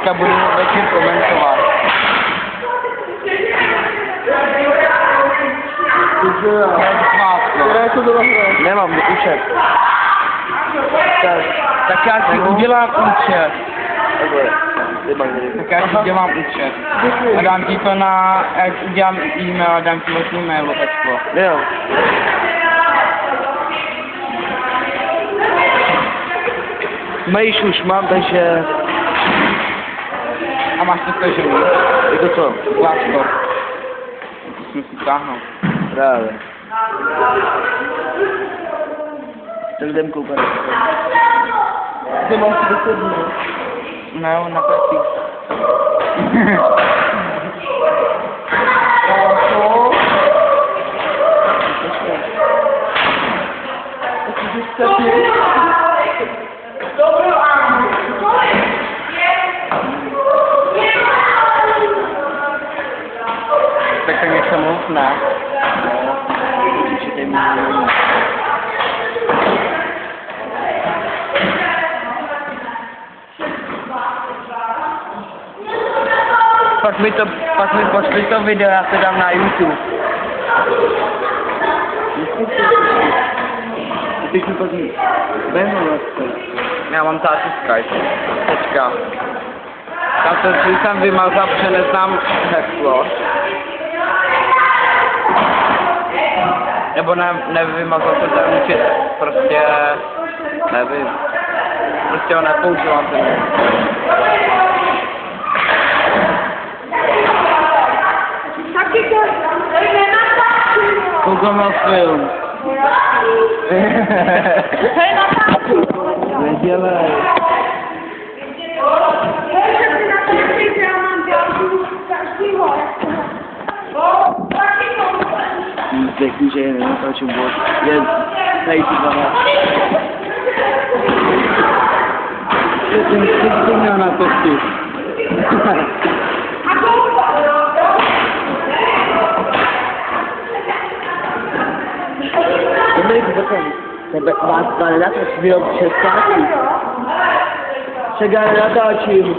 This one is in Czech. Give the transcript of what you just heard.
teďka budu večer komentovat. Které to bylo hra? Nemám účet. Tak já si udělám účet. Tak já si udělám účet. A dám ti to na, jak udělám e-mail a dám ti od e-mailu teďko. Jo. Majíš už mám, takže... A máš to stažený. Jako co? Lásko. Musím si táhnout. Právě. Tak jdem koukat. Ty máš 10 dní. No, na prstí. Tak to něco moc ne. Určitě mi nevím. Pak mi pošli to video, já to dám na YouTube. Ty jsi pak nic. Já mám tátu Skype. Teďka. Já to si jsem vymazal, protože neznám heslo. Nebo nevymazal to ten účet, prostě nevím. Prostě ho nepoužívám ten. Koukám film. Hej, natáčí. Nedělej. Hej, že si natáčí, že já mám dělku každýho. Řekni, že je nenatáčím bod. Je nejsi 12. Ty to měl natočit. Vás nenatáčím, výrob 16. Však já nenatáčím.